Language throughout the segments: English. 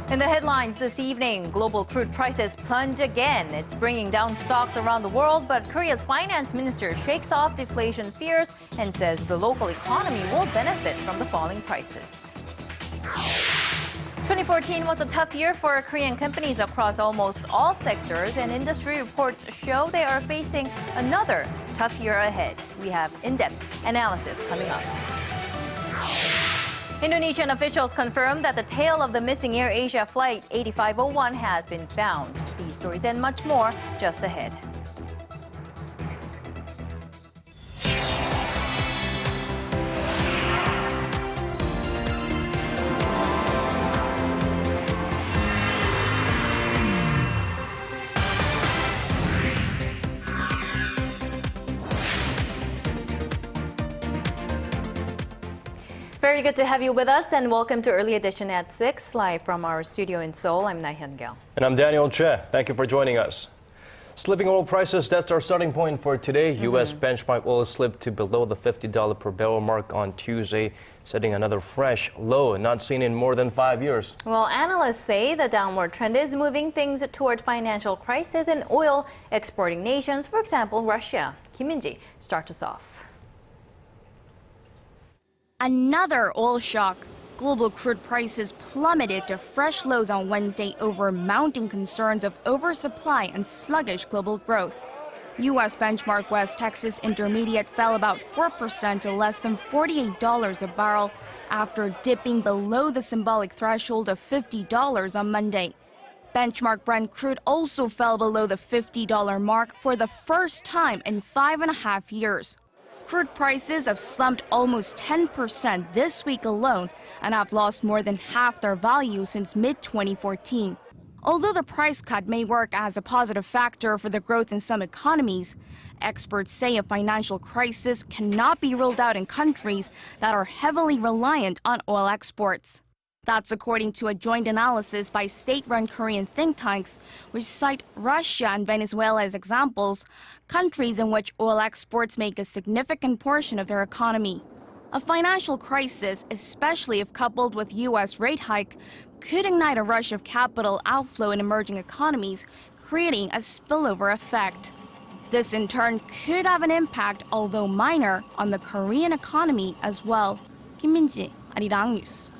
In the headlines this evening, global crude prices plunge again. It's bringing down stocks around the world, but Korea's finance minister shakes off deflation fears and says the local economy will benefit from the falling prices. 2014 was a tough year for Korean companies across almost all sectors, and industry reports show they are facing another tough year ahead. We have in-depth analysis coming up. Indonesian officials confirmed that the tail of the missing AirAsia flight 8501 has been found. These stories and much more just ahead. Very good to have you with us, and welcome to Early Edition at 6, live from our studio in Seoul. I'm Na Hyun-gil. And I'm Daniel Che. Thank you for joining us. Slipping oil prices, that's our starting point for today. U.S. benchmark oil slipped to below the $50 per barrel mark on Tuesday, setting another fresh low not seen in more than 5 years. Well, analysts say the downward trend is moving things toward financial crisis in oil exporting nations, for example, Russia. Kim Min-ji starts us off. Another oil shock. Global crude prices plummeted to fresh lows on Wednesday over mounting concerns of oversupply and sluggish global growth. U.S. benchmark West Texas Intermediate fell about 4% to less than $48 a barrel after dipping below the symbolic threshold of $50 on Monday. Benchmark Brent crude also fell below the $50 mark for the first time in 5.5 years. Crude prices have slumped almost 10% this week alone and have lost more than half their value since mid-2014. Although the price cut may work as a positive factor for the growth in some economies, experts say a financial crisis cannot be ruled out in countries that are heavily reliant on oil exports. That's according to a joint analysis by state-run Korean think tanks, which cite Russia and Venezuela as examples, countries in which oil exports make a significant portion of their economy. A financial crisis, especially if coupled with U.S. rate hike, could ignite a rush of capital outflow in emerging economies, creating a spillover effect. This in turn could have an impact, although minor, on the Korean economy as well. Kim Min-ji, Arirang News.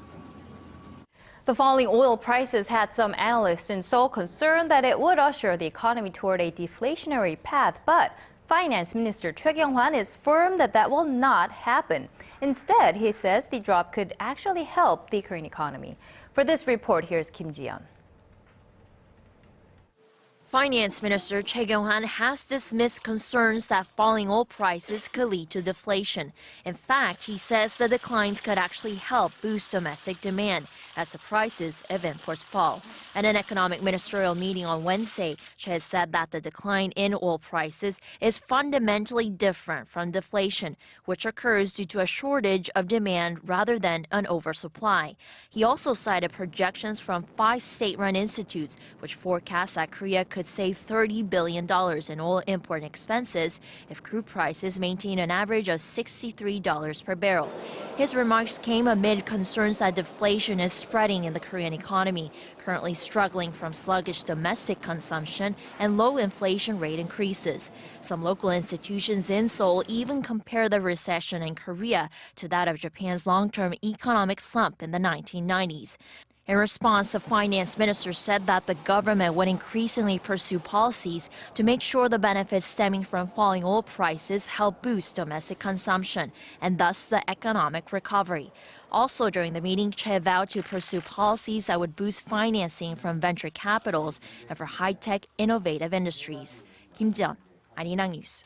The falling oil prices had some analysts in Seoul concerned that it would usher the economy toward a deflationary path, but Finance Minister Choi Kyung-hwan is firm that that will not happen. Instead, he says the drop could actually help the Korean economy. For this report, here's Kim Ji-yeon. Finance Minister Choi Kyung-hwan has dismissed concerns that falling oil prices could lead to deflation. In fact, he says the declines could actually help boost domestic demand as the prices of imports fall. At an economic ministerial meeting on Wednesday, Choi said that the decline in oil prices is fundamentally different from deflation, which occurs due to a shortage of demand rather than an oversupply. He also cited projections from 5 state-run institutes, which forecast that Korea could save $30 billion in oil import expenses if crude prices maintain an average of $63 per barrel. His remarks came amid concerns that deflation is spreading in the Korean economy, currently struggling from sluggish domestic consumption and low inflation rate increases. Some local institutions in Seoul even compare the recession in Korea to that of Japan's long-term economic slump in the 1990s. In response, the finance minister said that the government would increasingly pursue policies to make sure the benefits stemming from falling oil prices help boost domestic consumption and thus the economic recovery. Also during the meeting, Choi vowed to pursue policies that would boost financing from venture capitals and for high-tech innovative industries. Kim Ji-yeon, Arirang News.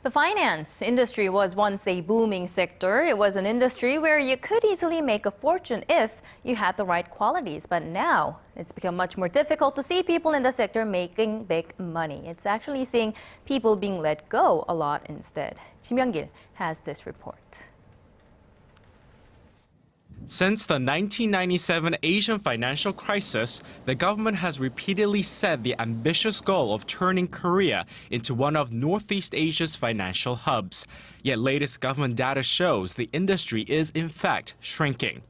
The finance industry was once a booming sector. It was an industry where you could easily make a fortune if you had the right qualities. But now it's become much more difficult to see people in the sector making big money. It's actually seeing people being let go a lot instead. Ji Myung-gil has this report. Since the 1997 Asian financial crisis, the government has repeatedly set the ambitious goal of turning Korea into one of Northeast Asia's financial hubs. Yet latest government data shows the industry is in fact shrinking.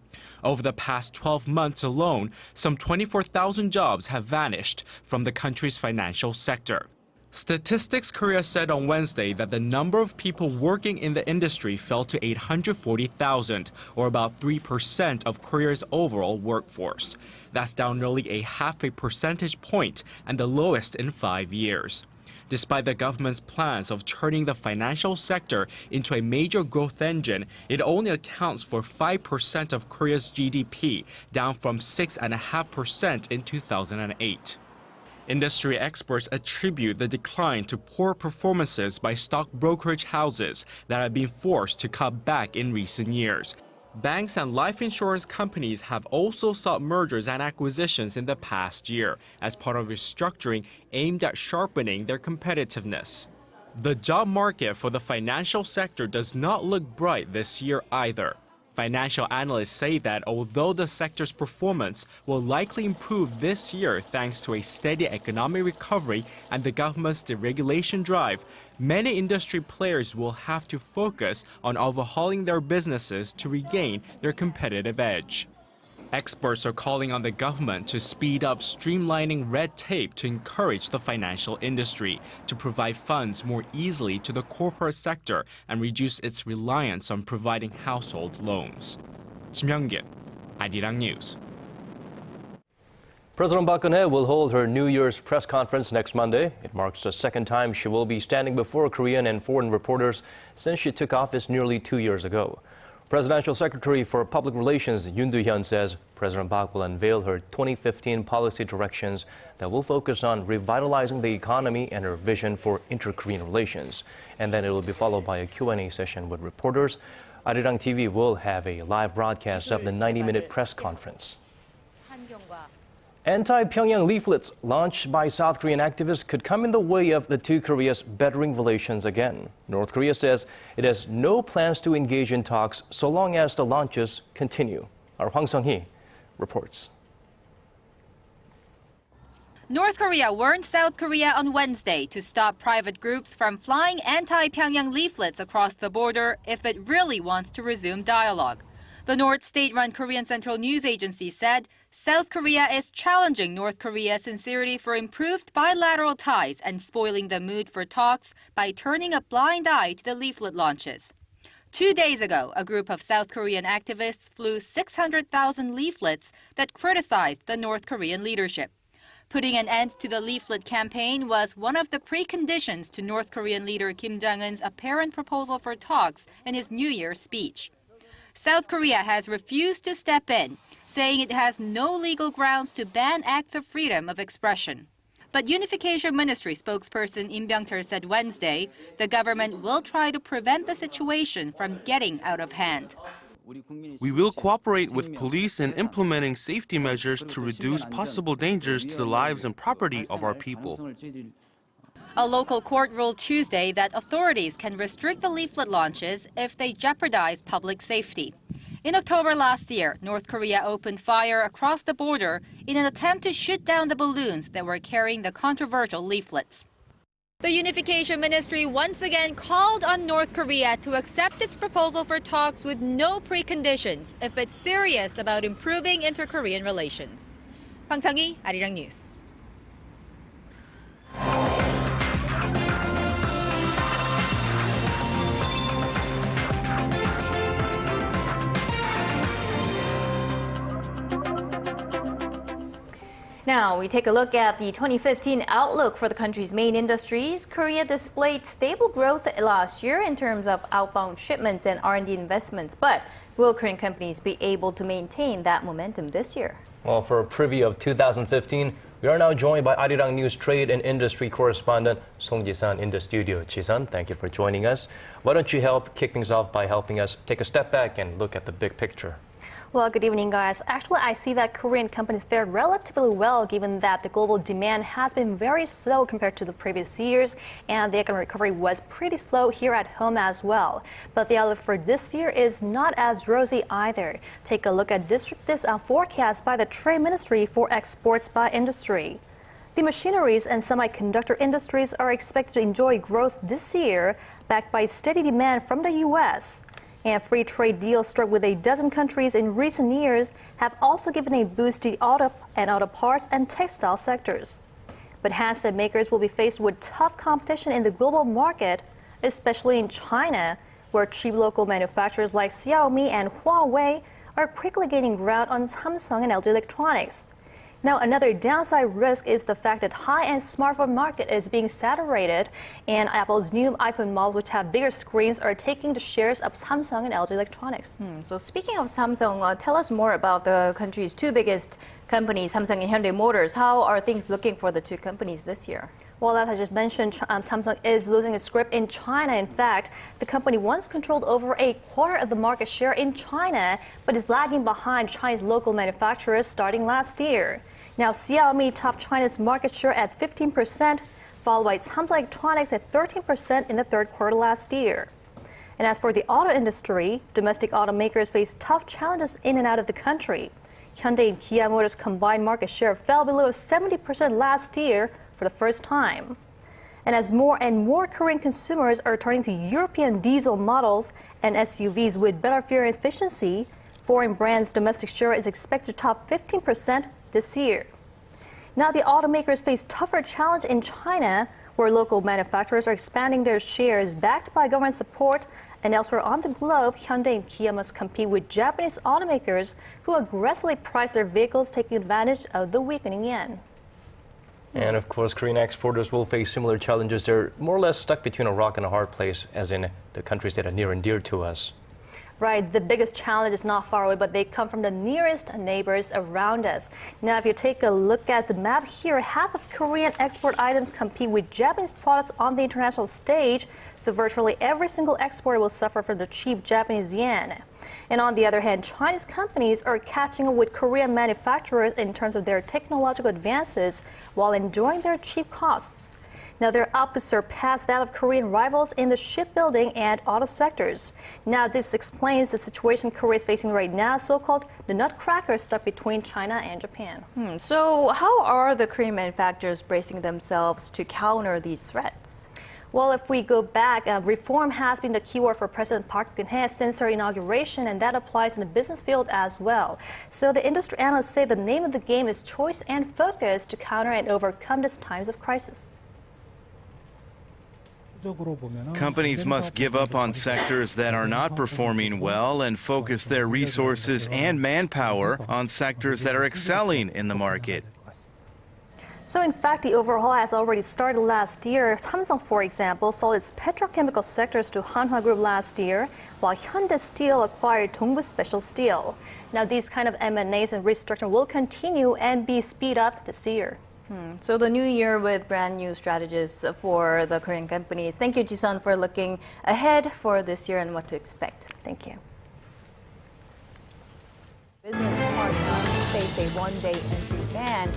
Over the past 12 months alone, some 24,000 jobs have vanished from the country's financial sector. Statistics Korea said on Wednesday that the number of people working in the industry fell to 840,000, or about 3% of Korea's overall workforce. That's down nearly a half a percentage point and the lowest in 5 years. Despite the government's plans of turning the financial sector into a major growth engine, it only accounts for 5% of Korea's GDP, down from 6.5% in 2008. Industry experts attribute the decline to poor performances by stock brokerage houses that have been forced to cut back in recent years. Banks and life insurance companies have also sought mergers and acquisitions in the past year as part of restructuring aimed at sharpening their competitiveness. The job market for the financial sector does not look bright this year either. Financial analysts say that although the sector's performance will likely improve this year thanks to a steady economic recovery and the government's deregulation drive, many industry players will have to focus on overhauling their businesses to regain their competitive edge. Experts are calling on the government to speed up streamlining red tape to encourage the financial industry, to provide funds more easily to the corporate sector and reduce its reliance on providing household loans. Kim Young-gin, Arirang News. President Park Geun-hye will hold her New Year's press conference next Monday. It marks the second time she will be standing before Korean and foreign reporters since she took office nearly 2 years ago. Presidential Secretary for Public Relations Yoon Do-hyun says President Park will unveil her 2015 policy directions that will focus on revitalizing the economy and her vision for inter-Korean relations. And then it will be followed by a Q&A session with reporters. Arirang TV will have a live broadcast of the 90-minute press conference. Anti-Pyongyang leaflets launched by South Korean activists could come in the way of the two Koreas bettering relations again. North Korea says it has no plans to engage in talks so long as the launches continue. Our Hwang Sung-hee reports. North Korea warned South Korea on Wednesday to stop private groups from flying anti-Pyongyang leaflets across the border if it really wants to resume dialogue. The North state-run Korean Central News Agency said South Korea is challenging North Korea's sincerity for improved bilateral ties and spoiling the mood for talks by turning a blind eye to the leaflet launches. 2 days ago, a group of South Korean activists flew 600,000 leaflets that criticized the North Korean leadership. Putting an end to the leaflet campaign was one of the preconditions to North Korean leader Kim Jong-un's apparent proposal for talks in his New Year's speech. South Korea has refused to step in, saying it has no legal grounds to ban acts of freedom of expression. But Unification Ministry spokesperson Im Byung-chul said Wednesday the government will try to prevent the situation from getting out of hand. We will cooperate with police in implementing safety measures to reduce possible dangers to the lives and property of our people. A local court ruled Tuesday that authorities can restrict the leaflet launches if they jeopardize public safety. In October last year, North Korea opened fire across the border in an attempt to shoot down the balloons that were carrying the controversial leaflets. The Unification Ministry once again called on North Korea to accept its proposal for talks with no preconditions if it's serious about improving inter-Korean relations. Hwang Sung-hee, Arirang News. Now, we take a look at the 2015 outlook for the country's main industries. Korea displayed stable growth last year in terms of outbound shipments and R&D investments. But will Korean companies be able to maintain that momentum this year? Well, for a preview of 2015, we are now joined by Arirang News trade and industry correspondent Song Ji-san in the studio. Ji-san, thank you for joining us. Why don't you help kick things off by helping us take a step back and look at the big picture? Well, good evening, guys. Actually, I see that Korean companies fared relatively well given that the global demand has been very slow compared to the previous years, and the economic recovery was pretty slow here at home as well. But the outlook for this year is not as rosy either. Take a look at this forecast by the Trade Ministry for exports by industry. The machineries and semiconductor industries are expected to enjoy growth this year, backed by steady demand from the U.S. And free trade deals struck with a dozen countries in recent years have also given a boost to the auto parts and textile sectors. But handset makers will be faced with tough competition in the global market, especially in China, where cheap local manufacturers like Xiaomi and Huawei are quickly gaining ground on Samsung and LG Electronics. Now, another downside risk is the fact that high-end smartphone market is being saturated, and Apple's new iPhone models, which have bigger screens, are taking the shares of Samsung and LG Electronics. So speaking of Samsung, tell us more about the country's two biggest companies, Samsung and Hyundai Motors. How are things looking for the two companies this year? Well, as I just mentioned, Samsung is losing its grip in China. In fact, the company once controlled over a quarter of the market share in China, but is lagging behind Chinese local manufacturers starting last year. Now, Xiaomi topped China's market share at 15%, followed by Samsung Electronics at 13% in the third quarter last year. And as for the auto industry, domestic automakers face tough challenges in and out of the country. Hyundai and Kia Motors' combined market share fell below 70% last year for the first time. And as more and more Korean consumers are turning to European diesel models and SUVs with better fuel efficiency, foreign brands' domestic share is expected to top 15% this year. Now, the automakers face tougher challenge in China, where local manufacturers are expanding their shares backed by government support, and elsewhere on the globe, Hyundai and Kia must compete with Japanese automakers who aggressively price their vehicles, taking advantage of the weakening yen. And of course, Korean exporters will face similar challenges. They're more or less stuck between a rock and a hard place, as in the countries that are near and dear to us. Right, the biggest challenge is not far away, but they come from the nearest neighbors around us. Now, if you take a look at the map here, half of Korean export items compete with Japanese products on the international stage, so virtually every single exporter will suffer from the cheap Japanese yen. And on the other hand, Chinese companies are catching up with Korean manufacturers in terms of their technological advances while enjoying their cheap costs. Now, their output surpassed that of Korean rivals in the shipbuilding and auto sectors. Now, this explains the situation Korea is facing right now, so-called the nutcracker stuck between China and Japan. So how are the Korean manufacturers bracing themselves to counter these threats? Well, if we go back, reform has been the keyword for President Park Geun-hye since her inauguration, and that applies in the business field as well. So the industry analysts say the name of the game is choice and focus to counter and overcome these times of crisis. Companies must give up on sectors that are not performing well and focus their resources and manpower on sectors that are excelling in the market. So in fact, the overhaul has already started last year. Samsung, for example, sold its petrochemical sectors to Hanwha Group last year, while Hyundai Steel acquired Dongbu Special Steel. Now, these kind of M&As and restructuring will continue and be speed up this year. So the new year with brand new strategies for the Korean companies. Thank you, Ji-sun, for looking ahead for this year and what to expect. Thank you. Business partners face a one-day entry ban.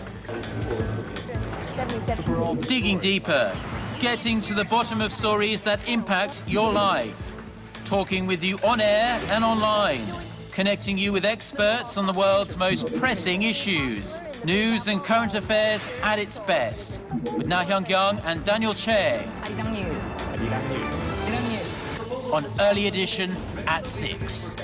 77. Digging deeper, getting to the bottom of stories that impact your life. Talking with you on air and online. Connecting you with experts on the world's most pressing issues. News and current affairs at its best. With Na Hyung-kyung and Daniel Che. Arirang News. Arirang News. On Early Edition at 6.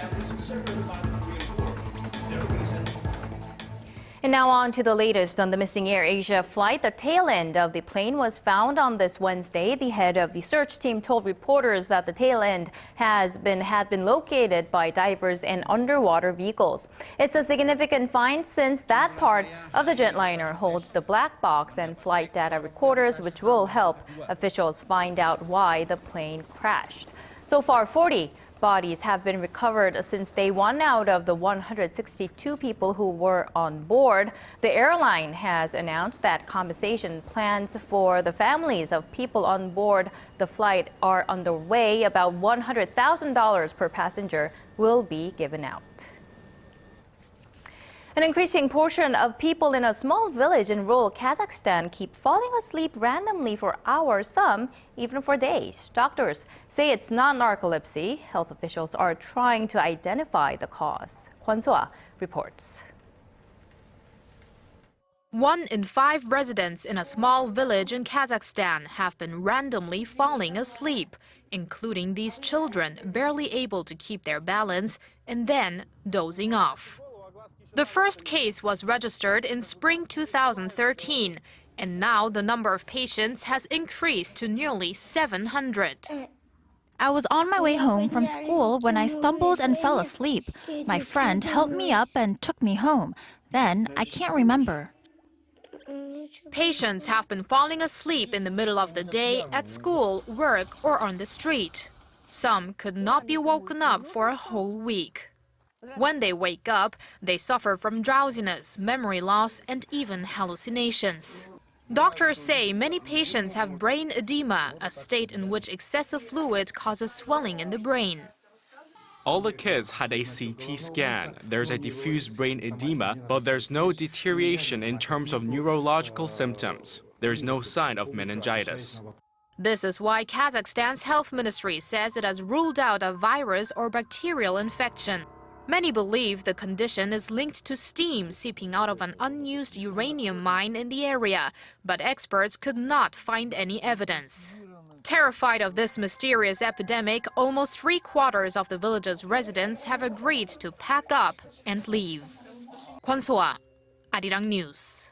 And now on to the latest on the missing AirAsia flight. The tail end of the plane was found on this Wednesday. The head of the search team told reporters that the tail end had been located by divers and underwater vehicles. It's a significant find since that part of the jetliner holds the black box and flight data recorders, which will help officials find out why the plane crashed. So far, 40 bodies have been recovered since day one out of the 162 people who were on board. The airline has announced that compensation plans for the families of people on board the flight are underway. About $100,000 per passenger will be given out. An increasing portion of people in a small village in rural Kazakhstan keep falling asleep randomly for hours, some even for days. Doctors say it's not narcolepsy. Health officials are trying to identify the cause. Kwon So-ah reports. 1 in 5 residents in a small village in Kazakhstan have been randomly falling asleep, including these children barely able to keep their balance and then dozing off. The first case was registered in spring 2013, and now the number of patients has increased to nearly 700. I was on my way home from school when I stumbled and fell asleep. My friend helped me up and took me home. Then I can't remember. Patients have been falling asleep in the middle of the day at school, work, or on the street. Some could not be woken up for a whole week. When they wake up, they suffer from drowsiness, memory loss, and even hallucinations. Doctors say many patients have brain edema, a state in which excessive fluid causes swelling in the brain. All the kids had a CT scan. There's a diffuse brain edema, but there's no deterioration in terms of neurological symptoms. There's no sign of meningitis. This is why Kazakhstan's health ministry says it has ruled out a virus or bacterial infection. Many believe the condition is linked to steam seeping out of an unused uranium mine in the area, but experts could not find any evidence. Terrified of this mysterious epidemic, almost 3/4 of the village's residents have agreed to pack up and leave. Kwon So-ah, Arirang News.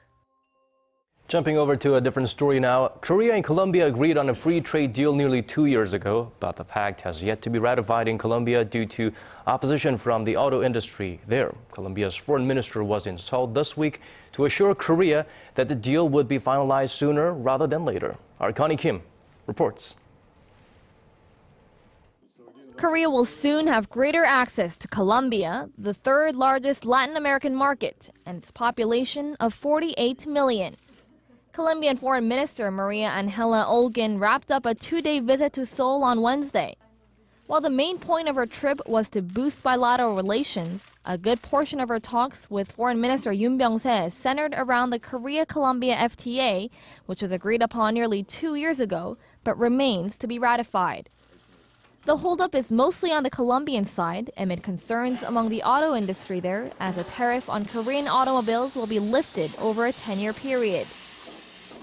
Jumping over to a different story now, Korea and Colombia agreed on a free trade deal nearly 2 years ago, but the pact has yet to be ratified in Colombia due to opposition from the auto industry there. Colombia's foreign minister was in Seoul this week to assure Korea that the deal would be finalized sooner rather than later. Our Connie Kim reports. Korea will soon have greater access to Colombia, the third largest Latin American market, and its population of 48 million. Colombian Foreign Minister Maria Angela Olguin wrapped up a 2-day visit to Seoul on Wednesday. While the main point of her trip was to boost bilateral relations, a good portion of her talks with Foreign Minister Yoon Byung-se centered around the Korea-Colombia FTA, which was agreed upon nearly 2 years ago, but remains to be ratified. The holdup is mostly on the Colombian side, amid concerns among the auto industry there, as a tariff on Korean automobiles will be lifted over a 10-year period.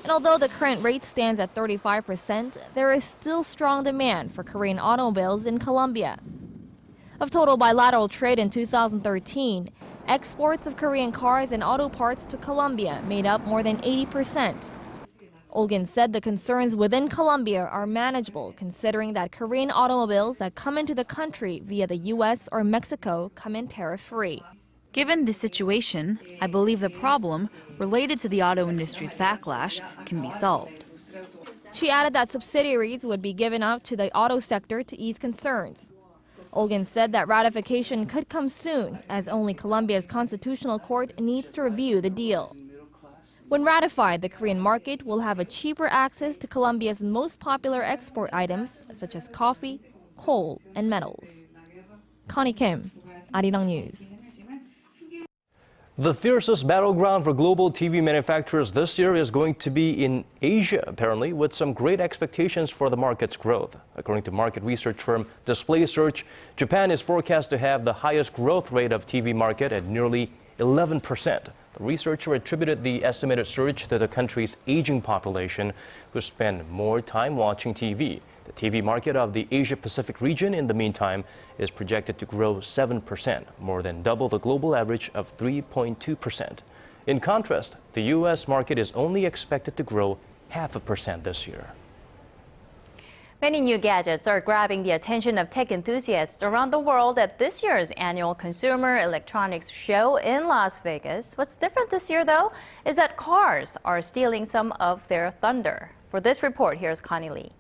And although the current rate stands at 35%, there is still strong demand for Korean automobiles in Colombia. Of total bilateral trade in 2013, exports of Korean cars and auto parts to Colombia made up more than 80%. Olguin said the concerns within Colombia are manageable, considering that Korean automobiles that come into the country via the U.S. or Mexico come in tariff-free. Given this situation, I believe the problem related to the auto industry's backlash can be solved. She added that subsidiaries would be given up to the auto sector to ease concerns. Olguin said that ratification could come soon, as only Colombia's constitutional court needs to review the deal. When ratified, the Korean market will have a cheaper access to Colombia's most popular export items, such as coffee, coal, and metals. Connie Kim, Arirang News. The fiercest battleground for global TV manufacturers this year is going to be in Asia, apparently, with some great expectations for the market's growth. According to market research firm Display Search, Japan is forecast to have the highest growth rate of TV market at nearly 11%. The researcher attributed the estimated surge to the country's aging population, who spend more time watching TV. The TV market of the Asia-Pacific region, in the meantime, is projected to grow 7%, more than double the global average of 3.2%. In contrast, the U.S. market is only expected to grow 0.5% this year. Many new gadgets are grabbing the attention of tech enthusiasts around the world at this year's annual Consumer Electronics Show in Las Vegas. What's different this year, though, is that cars are stealing some of their thunder. For this report, here's Connie Lee.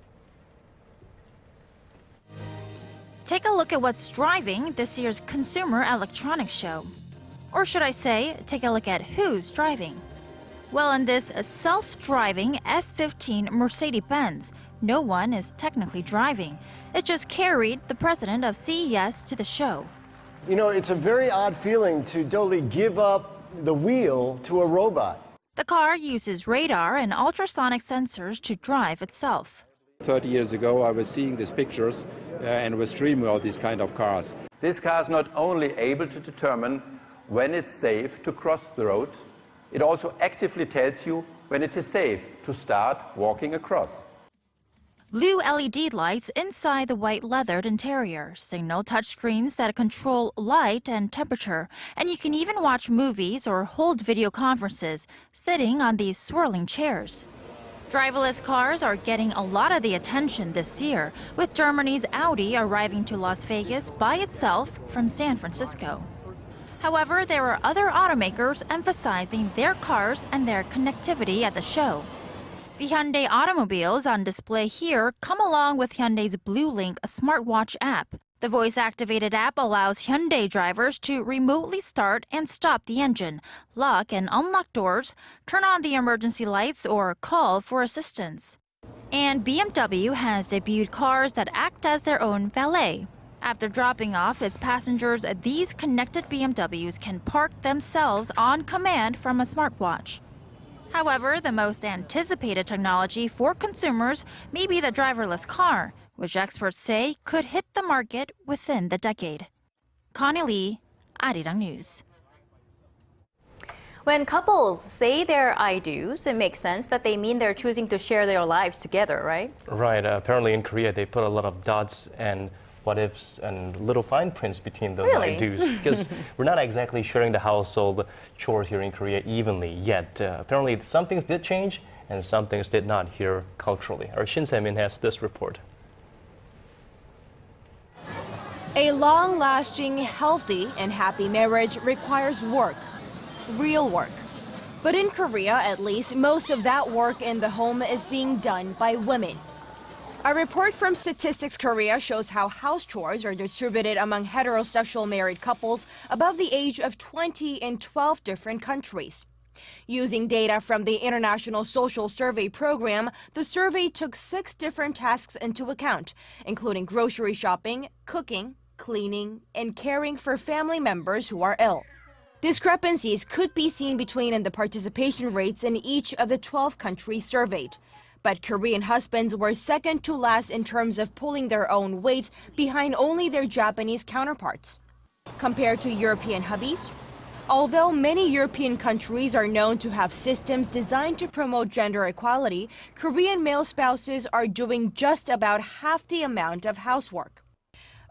Take a look at what's driving this year's Consumer Electronics Show. Or should I say, take a look at who's driving. Well, in this self-driving F-15 Mercedes-Benz, no one is technically driving. It just carried the president of CES to the show. You know, it's a very odd feeling to totally give up the wheel to a robot. The car uses radar and ultrasonic sensors to drive itself. 30 years ago, I was seeing these pictures and was dreaming of these kind of cars. This car is not only able to determine when it's safe to cross the road, It also actively tells you when it is safe to start walking across. Blue LED lights inside the white leathered interior signal touchscreens that control light and temperature, and you can even watch movies or hold video conferences sitting on these swirling chairs. Driverless cars are getting a lot of the attention this year, with Germany's Audi arriving to Las Vegas by itself from San Francisco. However, there are other automakers emphasizing their cars and their connectivity at the show. The Hyundai automobiles on display here come along with Hyundai's BlueLink smartwatch app. The voice-activated app allows Hyundai drivers to remotely start and stop the engine, lock and unlock doors, turn on the emergency lights, or call for assistance. And BMW has debuted cars that act as their own valet. After dropping off its passengers, these connected BMWs can park themselves on command from a smartwatch. However, the most anticipated technology for consumers may be the driverless car, which experts say could hit the market within the decade. Connie Lee, Arirang News. When couples say their I do's, it makes sense that they mean they're choosing to share their lives together, right? Right. Apparently in Korea, they put a lot of dots and what ifs and little fine prints between those Really? I do's. Because we're not exactly sharing the household chores here in Korea evenly yet. Apparently some things did change and some things did not here culturally. Our Shin Se-min has this report. A long-lasting, healthy, and happy marriage requires work, real work. But in Korea, at least, most of that work in the home is being done by women. A report from Statistics Korea shows how house chores are distributed among heterosexual married couples above the age of 20 in 12 different countries. Using data from the International Social Survey Program, the survey took 6 different tasks into account, including grocery shopping, cooking, cleaning, and caring for family members who are ill. Discrepancies could be seen between the participation rates in each of the 12 countries surveyed. But Korean husbands were second to last in terms of pulling their own weight, behind only their Japanese counterparts. Compared to European hubbies, although many European countries are known to have systems designed to promote gender equality, Korean male spouses are doing just about half the amount of housework.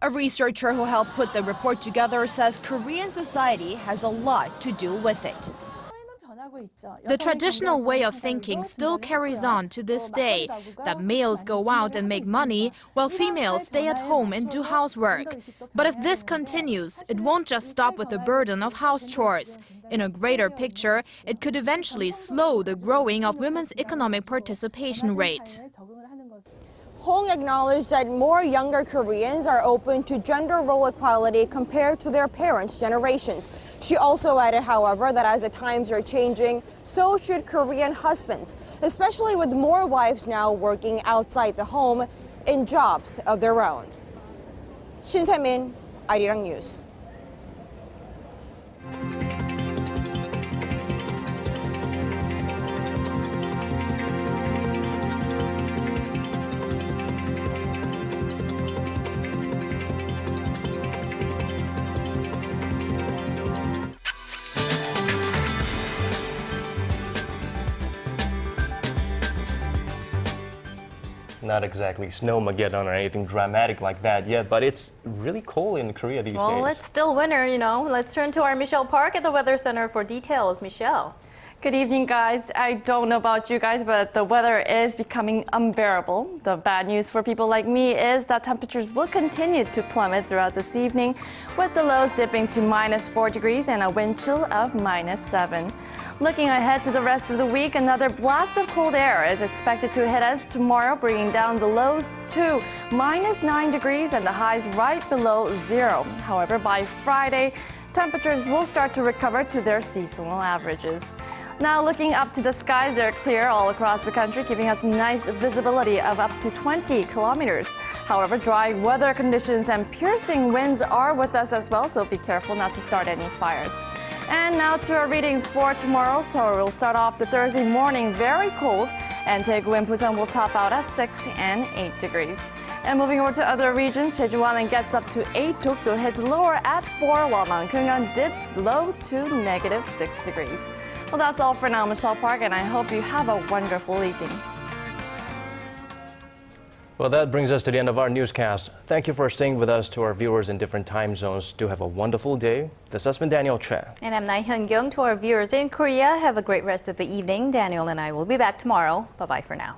A researcher who helped put the report together says Korean society has a lot to do with it. The traditional way of thinking still carries on to this day, that males go out and make money while females stay at home and do housework. But if this continues, it won't just stop with the burden of house chores. In a greater picture, it could eventually slow the growing of women's economic participation rate. Hong acknowledged that more younger Koreans are open to gender role equality compared to their parents' generations. She also added, however, that as the times are changing, so should Korean husbands, especially with more wives now working outside the home in jobs of their own. Shin Se-min, Arirang News. Not exactly snowmageddon or anything dramatic like that yet, but it's really cold in Korea these days. Well, it's still winter, you know. Let's turn to our Michelle Park at the Weather Center for details. Michelle. Good evening, guys. I don't know about you guys, but the weather is becoming unbearable. The bad news for people like me is that temperatures will continue to plummet throughout this evening, with the lows dipping to -4 degrees and a wind chill of -7. Looking ahead to the rest of the week, another blast of cold air is expected to hit us tomorrow, bringing down the lows to -9 degrees and the highs right below 0. However, by Friday, temperatures will start to recover to their seasonal averages. Now looking up to the skies, they're clear all across the country, giving us nice visibility of up to 20 kilometers. However, dry weather conditions and piercing winds are with us as well, so be careful not to start any fires. And now to our readings for tomorrow. So we'll start off the Thursday morning very cold, and Daegu and Busan will top out at 6 and 8 degrees. And moving over to other regions, Jeju-Wanlan gets up to 8, Dokdo hits lower at 4, while Mount Kungyeon dips low to -6 degrees. Well, that's all for now, Michelle Park, and I hope you have a wonderful evening. Well, that brings us to the end of our newscast. Thank you for staying with us. To our viewers in different time zones, do have a wonderful day. This has been Daniel Che. And I'm Nai Hyun-kyung. To our viewers in Korea, have a great rest of the evening. Daniel and I will be back tomorrow. Bye-bye for now.